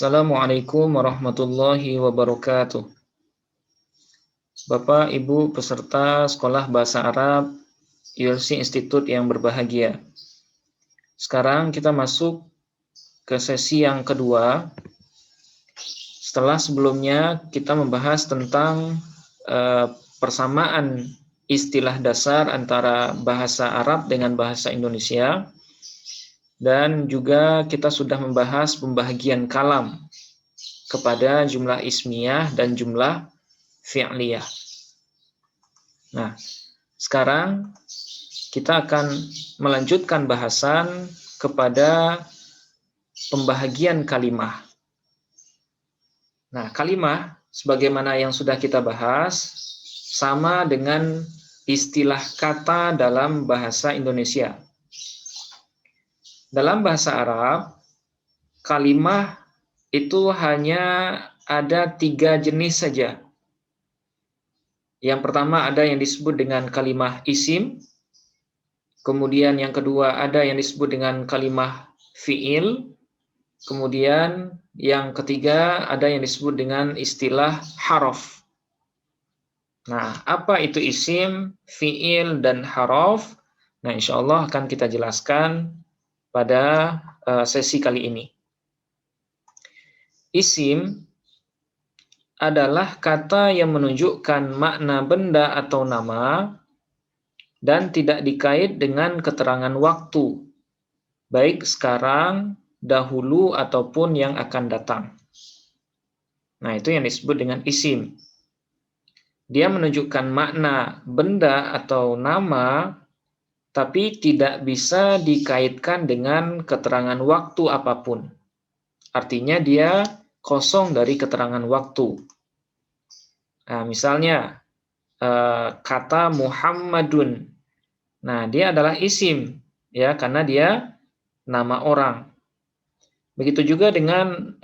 Assalamualaikum warahmatullahi wabarakatuh. Bapak, Ibu, peserta Sekolah Bahasa Arab ULC Institute yang berbahagia. Sekarang kita masuk ke sesi yang kedua. Setelah sebelumnya kita membahas tentang persamaan istilah dasar antara bahasa Arab dengan bahasa Indonesia. Dan juga kita sudah membahas pembagian kalam kepada jumlah ismiyah dan jumlah fi'liyah. Nah, sekarang kita akan melanjutkan bahasan kepada pembahagian kalimah. Nah, kalimah sebagaimana yang sudah kita bahas sama dengan istilah kata dalam bahasa Indonesia. Dalam bahasa Arab, kalimah itu hanya ada 3 jenis saja. Yang pertama ada yang disebut dengan kalimah isim, kemudian yang kedua ada yang disebut dengan kalimah fi'il, kemudian yang ketiga ada yang disebut dengan istilah haraf. Nah, apa itu isim, fi'il, dan haraf? Nah, insya Allah akan kita jelaskan pada sesi kali ini. Isim adalah kata yang menunjukkan makna benda atau nama dan tidak dikait dengan keterangan waktu, baik sekarang, dahulu, ataupun yang akan datang. Nah, itu yang disebut dengan isim. Dia menunjukkan makna benda atau nama, tapi tidak bisa dikaitkan dengan keterangan waktu apapun. Artinya dia kosong dari keterangan waktu. Nah, misalnya kata Muhammadun. Nah, dia adalah isim, ya, karena dia nama orang. Begitu juga dengan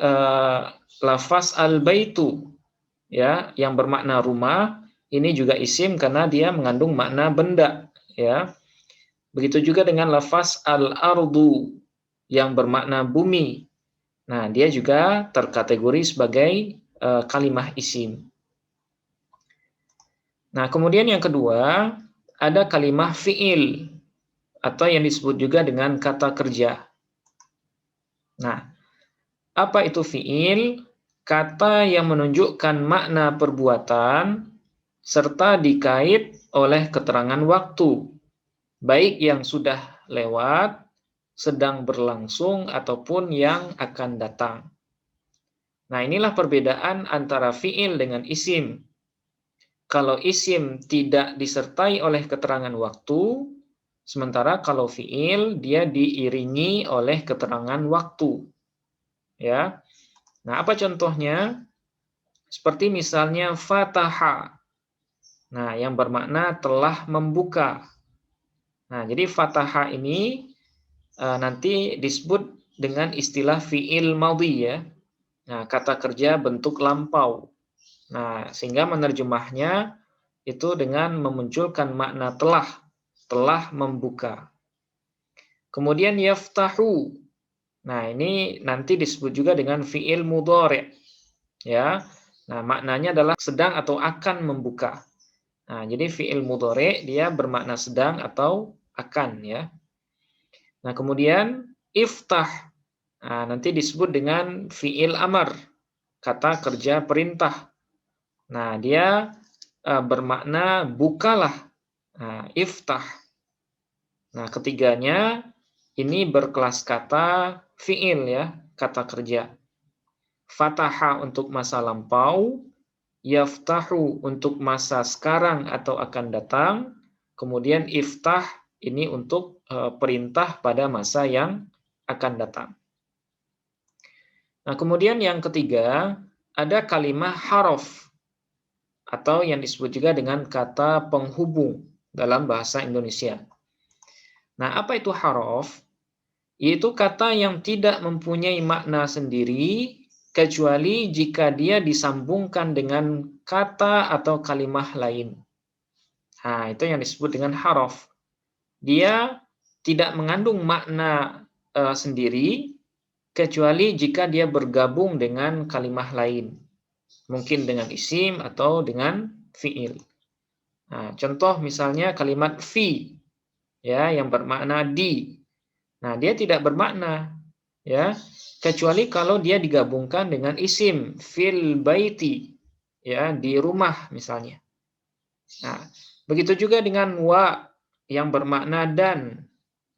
lafaz al-baitu, ya, yang bermakna rumah. Ini juga isim karena dia mengandung makna benda, ya. Begitu juga dengan lafaz al-ardu yang bermakna bumi. Nah, dia juga terkategori sebagai kalimah isim. Nah, kemudian yang kedua, ada kalimah fi'il, atau yang disebut juga dengan kata kerja. Nah, apa itu fi'il? Kata yang menunjukkan makna perbuatan, serta dikait oleh keterangan waktu, baik yang sudah lewat, sedang berlangsung, ataupun yang akan datang. Nah, inilah perbedaan antara fi'il dengan isim. Kalau isim tidak disertai oleh keterangan waktu, sementara kalau fi'il dia diiringi oleh keterangan waktu. Ya. Nah, apa contohnya? Seperti misalnya fataha. Nah, yang bermakna telah membuka. Nah, jadi fataha ini nanti disebut dengan istilah fi'il madhi, ya. Nah, kata kerja bentuk lampau. Nah, sehingga menerjemahnya itu dengan memunculkan makna telah membuka. Kemudian yaftahu. Nah, ini nanti disebut juga dengan fi'il mudhari', ya. Nah, maknanya adalah sedang atau akan membuka. Nah, jadi fi'il mudhari' dia bermakna sedang atau akan, ya. Nah, kemudian iftah. Nah, nanti disebut dengan fi'il amar, kata kerja perintah. Nah, dia bermakna bukalah. Nah, iftah. Nah, ketiganya ini berkelas kata fi'il, ya, kata kerja. Fataha untuk masa lampau, yaftahu untuk masa sekarang atau akan datang, kemudian iftah ini untuk perintah pada masa yang akan datang. Nah, kemudian yang ketiga, ada kalimah haraf, atau yang disebut juga dengan kata penghubung dalam bahasa Indonesia. Nah, apa itu haraf? Yaitu kata yang tidak mempunyai makna sendiri, kecuali jika dia disambungkan dengan kata atau kalimah lain. Nah, itu yang disebut dengan haraf. Dia tidak mengandung makna sendiri, kecuali jika dia bergabung dengan kalimah lain, mungkin dengan isim atau dengan fiil. Nah, contoh misalnya kalimat fi, ya, yang bermakna di. Nah, dia tidak bermakna, ya, kecuali kalau dia digabungkan dengan isim fil baiti, ya, di rumah misalnya. Nah, begitu juga dengan wa yang bermakna dan,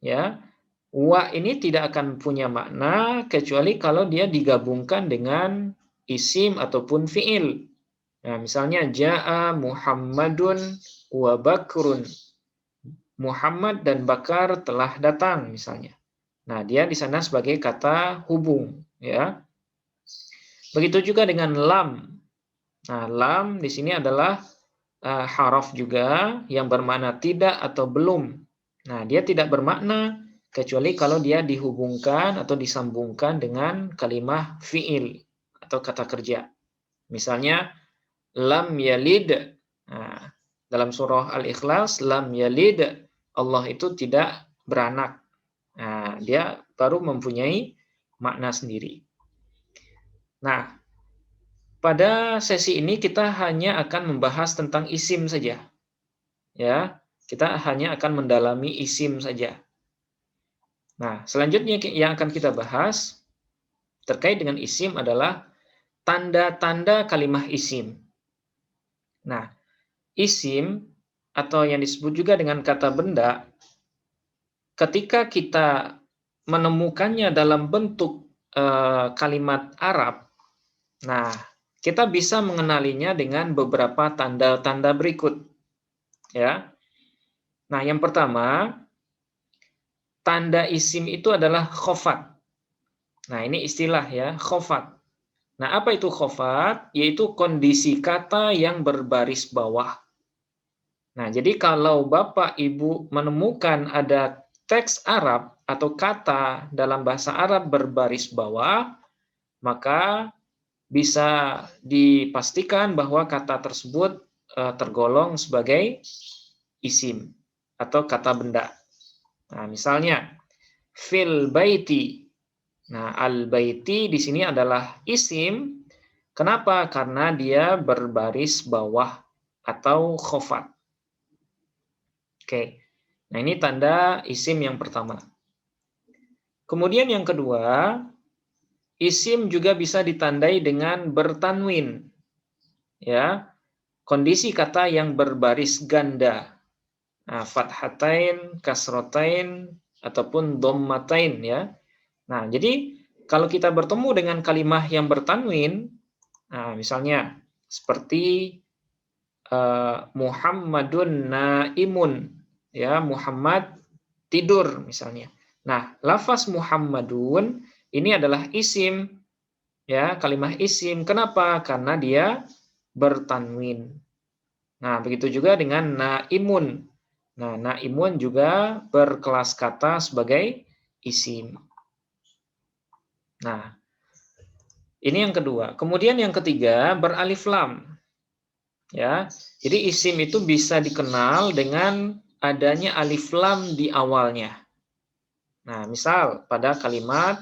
ya. Wa ini tidak akan punya makna kecuali kalau dia digabungkan dengan isim ataupun fiil. Nah, misalnya ja'a Muhammadun wa Bakrun. Muhammad dan Bakar telah datang misalnya. Nah, dia di sana sebagai kata hubung, ya. Begitu juga dengan lam. Nah, lam di sini adalah haraf juga yang bermakna tidak atau belum. Nah, dia tidak bermakna kecuali kalau dia dihubungkan atau disambungkan dengan kalimah fiil atau kata kerja. Misalnya lam yalid. Nah, dalam surah Al-Ikhlas, lam yalid, Allah itu tidak beranak. Nah, dia baru mempunyai makna sendiri. Nah, pada sesi ini kita hanya akan membahas tentang isim saja. Ya, kita hanya akan mendalami isim saja. Nah, selanjutnya yang akan kita bahas terkait dengan isim adalah tanda-tanda kalimah isim. Nah, isim atau yang disebut juga dengan kata benda, ketika kita menemukannya dalam bentuk kalimat Arab, nah, kita bisa mengenalinya dengan beberapa tanda-tanda berikut. Ya. Nah, yang pertama, tanda isim itu adalah khofat. Nah, ini istilah ya, khofat. Nah, apa itu khofat? Yaitu kondisi kata yang berbaris bawah. Nah, jadi kalau Bapak Ibu menemukan ada teks Arab atau kata dalam bahasa Arab berbaris bawah, maka bisa dipastikan bahwa kata tersebut tergolong sebagai isim atau kata benda. Nah, misalnya fil baiti. Nah, al-baiti di sini adalah isim. Kenapa? Karena dia berbaris bawah atau khofat. Oke. Nah, ini tanda isim yang pertama. Kemudian yang kedua, isim juga bisa ditandai dengan bertanwin. Ya. Kondisi kata yang berbaris ganda. Nah, fathatain, kasrotain, ataupun dhammatain ya. Nah, jadi kalau kita bertemu dengan kalimah yang bertanwin, nah misalnya seperti Muhammadun naimun, ya, Muhammad tidur misalnya. Nah, lafaz Muhammadun ini adalah isim, ya, kalimah isim. Kenapa? Karena dia bertanwin. Nah, begitu juga dengan naimun. Nah, naimun juga berkelas kata sebagai isim. Nah, ini yang kedua. Kemudian yang ketiga, beralif lam. Ya. Jadi isim itu bisa dikenal dengan adanya alif lam di awalnya. Nah, misal pada kalimat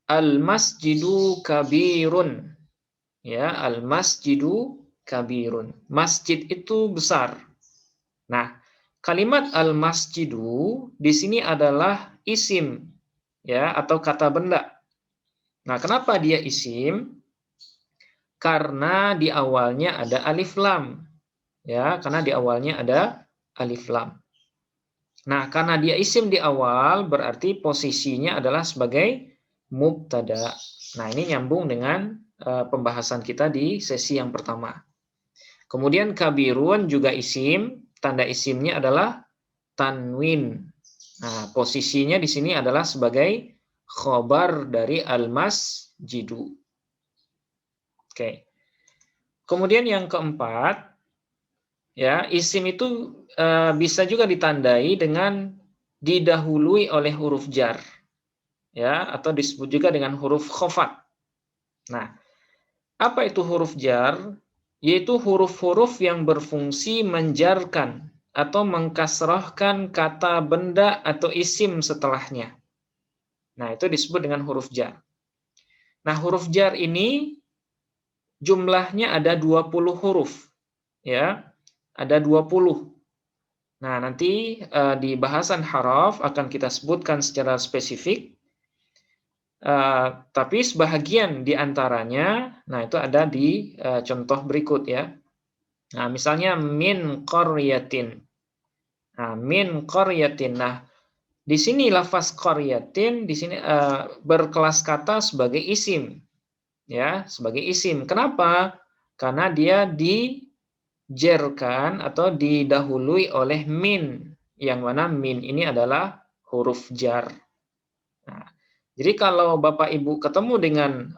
al-masjidu kabirun. Ya, al-masjidu kabirun. Masjid itu besar. Nah, kalimat al-masjidu di sini adalah isim, ya, atau kata benda. Nah, kenapa dia isim? Karena di awalnya ada alif lam. Ya, karena di awalnya ada alif lam. Nah, karena dia isim di awal berarti posisinya adalah sebagai mubtada. Nah, ini nyambung dengan pembahasan kita di sesi yang pertama. Kemudian kabirun juga isim, tanda isimnya adalah tanwin. Nah, posisinya di sini adalah sebagai khobar dari al-masjidu. Oke. Kemudian yang keempat, ya, isim itu bisa juga ditandai dengan didahului oleh huruf jar, ya, atau disebut juga dengan huruf khofat. Nah, apa itu huruf jar? Yaitu huruf-huruf yang berfungsi menjarkan atau mengkasrahkan kata benda atau isim setelahnya. Nah, itu disebut dengan huruf jar. Nah, huruf jar ini jumlahnya ada 20 huruf. Ya, ada 20. Nah, nanti di bahasan haraf akan kita sebutkan secara spesifik. Tapi sebahagian di antaranya, nah itu ada di contoh berikut ya. Nah, misalnya min qaryatin. Nah, min qaryatin. Nah, di sini lafaz qaryatin di sini berkelas kata sebagai isim, ya, sebagai isim. Kenapa? Karena dia dijerkan atau didahului oleh min, yang mana min ini adalah huruf jar. Nah, jadi kalau Bapak Ibu ketemu dengan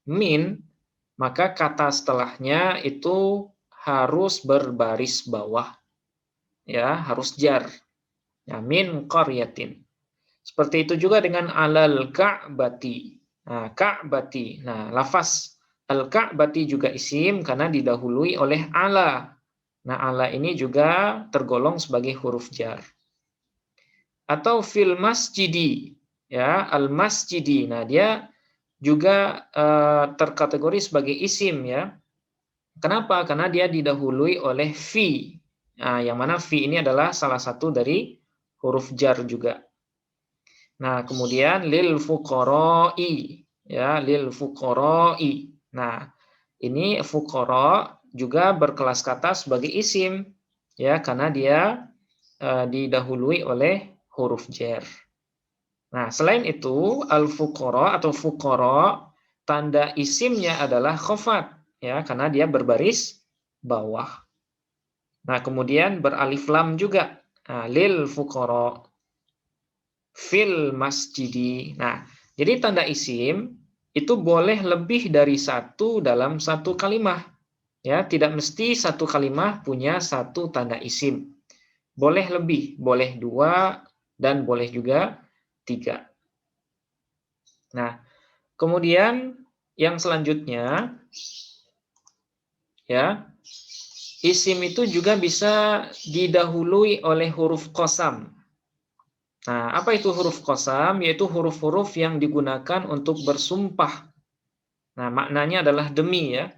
min, maka kata setelahnya itu harus berbaris bawah, ya, harus jar. Ya, min qaryatin. Seperti itu juga dengan alal ka'bati. Nah, ka'bati. Nah, lafaz al-ka'bati juga isim karena didahului oleh ala. Nah, ala ini juga tergolong sebagai huruf jar. Atau fil masjidi, ya, al-masjidi. Nah, dia juga terkategori sebagai isim ya. Kenapa? Karena dia didahului oleh fi. Nah, yang mana fi ini adalah salah satu dari huruf jar juga. Nah, kemudian lil fuqara'i, ya, lil fuqara'i. Nah, ini fuqara juga berkelas kata sebagai isim, ya, karena dia didahului oleh huruf jar. Nah, selain itu, al-fuqara atau fuqara, tanda isimnya adalah khafat, ya, karena dia berbaris bawah. Nah, kemudian beralif lam juga. Nah, lil fuqara fil masjidi. Nah, jadi tanda isim itu boleh lebih dari satu dalam satu kalimat. Ya, tidak mesti satu kalimat punya satu tanda isim. Boleh lebih, boleh dua, dan boleh juga tiga. Nah, kemudian yang selanjutnya, ya, isim itu juga bisa didahului oleh huruf qasam. Nah, apa itu huruf qasam? Yaitu huruf-huruf yang digunakan untuk bersumpah. Nah, maknanya adalah demi ya.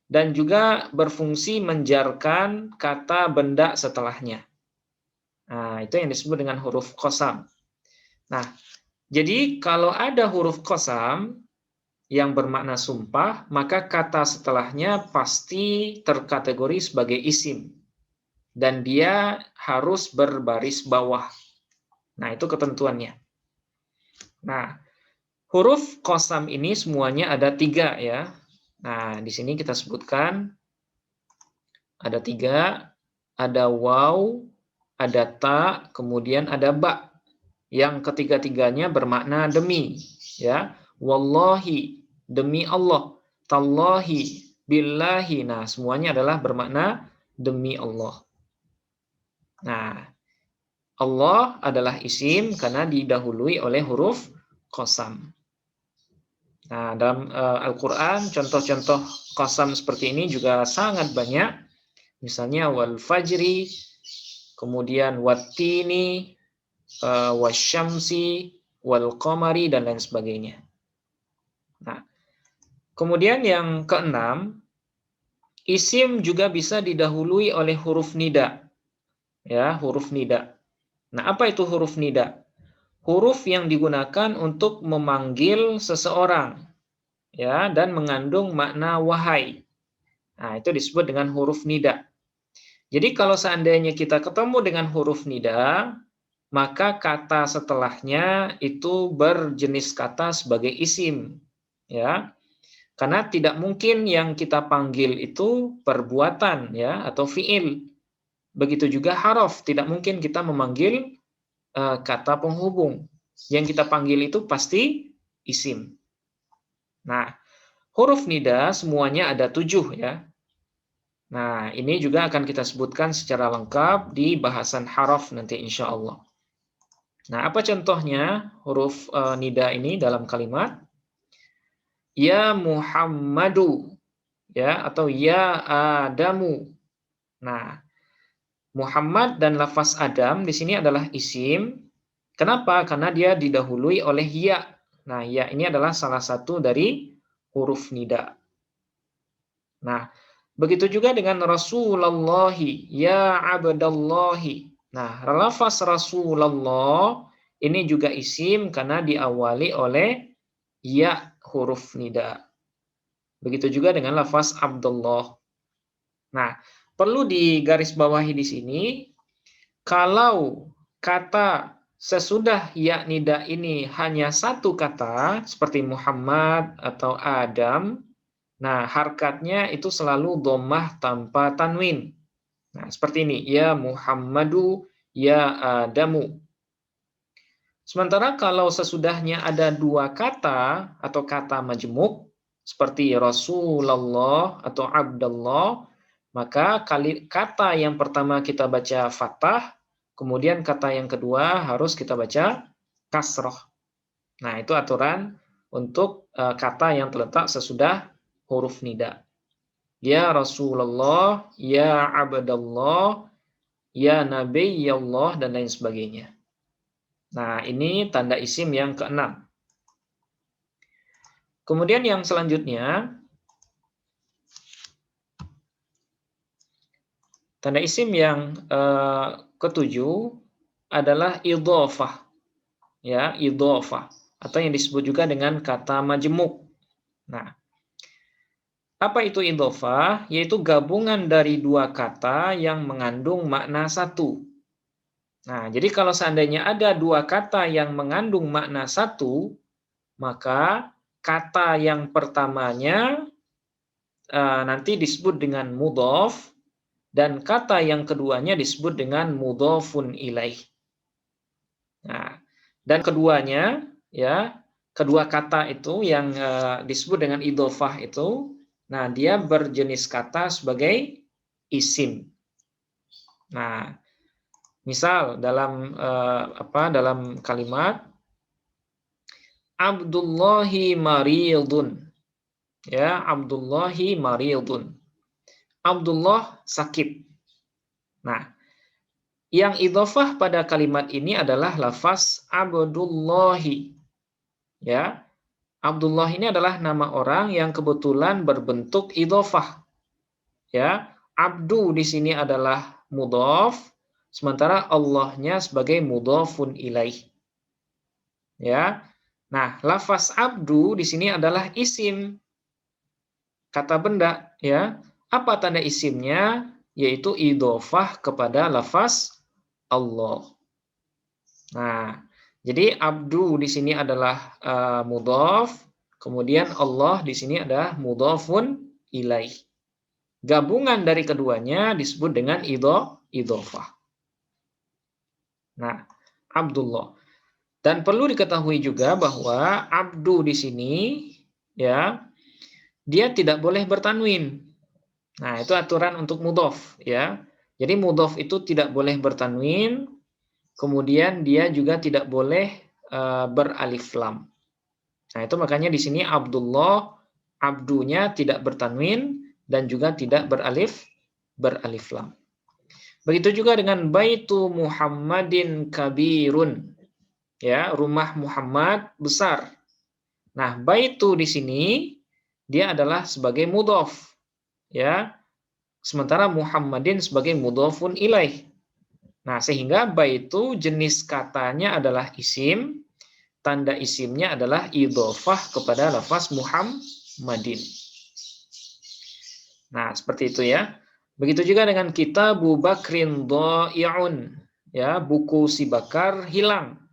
Dan juga berfungsi menjarkan kata benda setelahnya. Nah, itu yang disebut dengan huruf qasam. Nah, jadi kalau ada huruf qasam yang bermakna sumpah, maka kata setelahnya pasti terkategori sebagai isim. Dan dia harus berbaris bawah. Nah, itu ketentuannya. Nah, huruf qasam ini semuanya ada 3 ya. Nah, di sini kita sebutkan ada 3, ada waw, ada ta, kemudian ada ba. Yang ketiga-tiganya bermakna demi, ya. Wallahi, demi Allah. Tallahi, billahi. Nah, semuanya adalah bermakna demi Allah. Nah, Allah adalah isim karena didahului oleh huruf qasam. Nah, dalam Al-Quran, contoh-contoh qasam seperti ini juga sangat banyak. Misalnya wal fajri, kemudian wattini, wasyamsi, wal qamari, dan lain sebagainya. Nah, kemudian yang keenam, isim juga bisa didahului oleh huruf nida. Ya, huruf nida. Nah, apa itu huruf nida? Huruf yang digunakan untuk memanggil seseorang, ya, dan mengandung makna wahai. Nah, itu disebut dengan huruf nida. Jadi kalau seandainya kita ketemu dengan huruf nida, maka kata setelahnya itu berjenis kata sebagai isim, ya. Karena tidak mungkin yang kita panggil itu perbuatan, ya, atau fiil. Begitu juga haraf, tidak mungkin kita memanggil kata penghubung. Yang kita panggil itu pasti isim. Nah, huruf nida semuanya ada 7 ya. Nah, ini juga akan kita sebutkan secara lengkap di bahasan haraf nanti insya Allah. Nah, apa contohnya huruf nida ini dalam kalimat? Ya Muhammadu, ya, atau ya Adamu. Nah, Muhammad dan lafaz Adam di sini adalah isim Kenapa? Karena dia didahului oleh ya. Nah, ya ini adalah salah satu dari huruf nida. Nah, begitu juga dengan Rasulullahi, ya abdallahi. Nah, lafaz Rasulullah ini juga isim karena diawali oleh ya huruf nida. Begitu juga dengan lafaz Abdullah. Nah, perlu digarisbawahi di sini, kalau kata sesudah ya nida ini hanya satu kata, seperti Muhammad atau Adam, nah harkatnya itu selalu dhammah tanpa tanwin. Nah, seperti ini, ya Muhammadu, ya Adamu. Sementara kalau sesudahnya ada dua kata atau kata majmuk, seperti Rasulullah atau Abdullah, maka kata yang pertama kita baca fathah, kemudian kata yang kedua harus kita baca kasroh. Nah, itu aturan untuk kata yang terletak sesudah huruf nida. Ya Rasulullah, ya Abdullah, ya Nabiyallah, dan lain sebagainya. Nah, ini tanda isim yang keenam. Kemudian yang selanjutnya, tanda isim yang ketujuh adalah idhofah. Ya, idhofah. Atau yang disebut juga dengan kata majmuk. Nah, apa itu idhofah? Yaitu gabungan dari dua kata yang mengandung makna satu. Nah, jadi kalau seandainya ada dua kata yang mengandung makna satu, maka kata yang pertamanya nanti disebut dengan mudhof, dan kata yang keduanya disebut dengan mudhofun ilaih. Nah, dan keduanya, ya, kedua kata itu yang disebut dengan idhofah itu, nah dia berjenis kata sebagai isim. Nah, misal dalam dalam kalimat Abdullahi maridun. Ya, Abdullahi maridun. Abdullah sakit. Nah, yang idhofah pada kalimat ini adalah lafaz Abdullahi. Ya, Abdullah ini adalah nama orang yang kebetulan berbentuk idhofah. Ya, abdu di sini adalah mudhof, sementara Allahnya sebagai mudhofun ilaih. Ya. Nah, lafaz abdu di sini adalah isim, kata benda, ya. Apa tanda isimnya? Yaitu idhofah kepada lafaz Allah. Nah, jadi abdu di sini adalah mudhof, kemudian Allah di sini adalah mudhofun ilaih. Gabungan dari keduanya disebut dengan idhofah. Nah, Abdullah. Dan perlu diketahui juga bahwa abdu di sini, ya, dia tidak boleh bertanwin. Nah, itu aturan untuk mudhof, ya. Jadi mudhof itu tidak boleh bertanwin, kemudian dia juga tidak boleh beralif lam. Nah, itu makanya di sini Abdullah, abdunya tidak bertanwin dan juga tidak beralif lam. Begitu juga dengan baitu Muhammadin kabirun. Ya, rumah Muhammad besar. Nah, baitu di sini dia adalah sebagai mudhof. Ya. Sementara Muhammadin sebagai mudhofun ilaih. Nah, sehingga baitu jenis katanya adalah isim, tanda isimnya adalah idhofah kepada lafaz Muhammadin. Nah, seperti itu ya. Begitu juga dengan Kitabu Bakrin Dha'i'un. Ya, buku si Bakar hilang.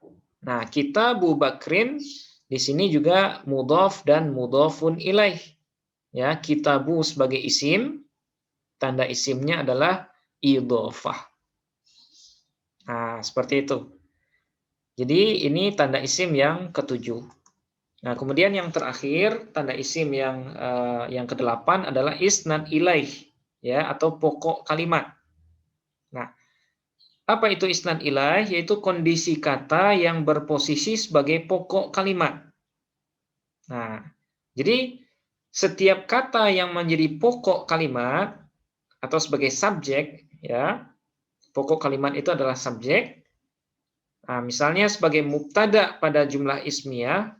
Nah, Kitabu Bakrin di sini juga mudhof dan mudhofun ilaih. Ya, kitabu sebagai isim, tanda isimnya adalah idhofah. Nah, seperti itu. Jadi ini tanda isim yang ketujuh. Nah, kemudian yang terakhir, tanda isim yang kedelapan adalah isnad ilaih, ya, atau pokok kalimat. Nah, apa itu isnad ilaih? Yaitu kondisi kata yang berposisi sebagai pokok kalimat. Nah, jadi setiap kata yang menjadi pokok kalimat atau sebagai subjek, ya, pokok kalimat itu adalah subjek. Nah, misalnya sebagai mubtada pada jumlah ismiyah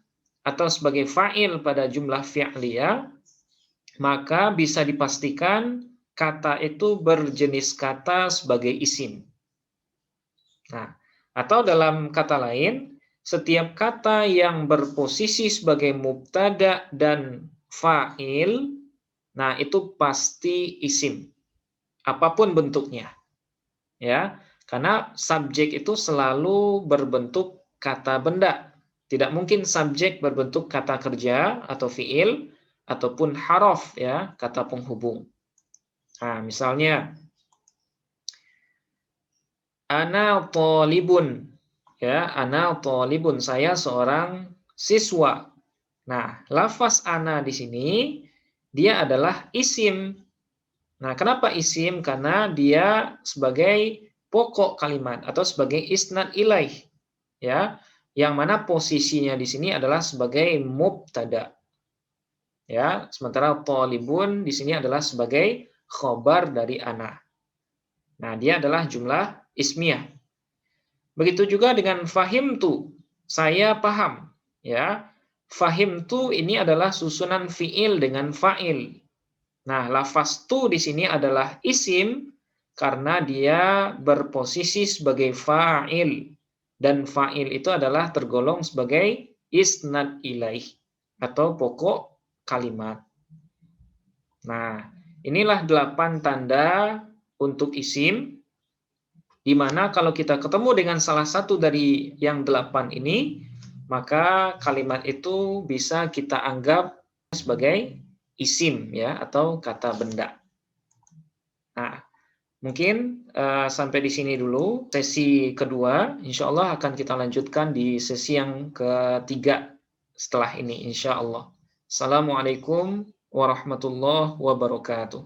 atau sebagai fa'il pada jumlah fi'liyah, maka bisa dipastikan kata itu berjenis kata sebagai isim. Nah, atau dalam kata lain, setiap kata yang berposisi sebagai mubtada dan fa'il, nah itu pasti isim, apapun bentuknya. Ya, karena subjek itu selalu berbentuk kata benda. Tidak mungkin subjek berbentuk kata kerja atau fiil ataupun haraf ya, kata penghubung. Nah, misalnya ana thalibun, ya, ana thalibun, saya seorang siswa. Nah, lafaz ana di sini dia adalah isim. Nah, kenapa isim? Karena dia sebagai pokok kalimat atau sebagai isnad ilaih, ya, yang mana posisinya di sini adalah sebagai mubtada. Ya, sementara thalibun di sini adalah sebagai khobar dari ana. Nah, dia adalah jumlah ismiyah. Begitu juga dengan fahimtu, saya paham, ya. Fahimtu ini adalah susunan fiil dengan fa'il. Nah, lafaz tu di sini adalah isim karena dia berposisi sebagai fa'il dan fa'il itu adalah tergolong sebagai isnad ilaih atau pokok kalimat. Nah, inilah 8 tanda untuk isim, di mana kalau kita ketemu dengan salah satu dari yang 8 ini, maka kalimat itu bisa kita anggap sebagai isim ya atau kata benda. Nah, mungkin sampai di sini dulu sesi kedua. Insya Allah akan kita lanjutkan di sesi yang ketiga setelah ini, insya Allah. Assalamualaikum warahmatullahi wabarakatuh.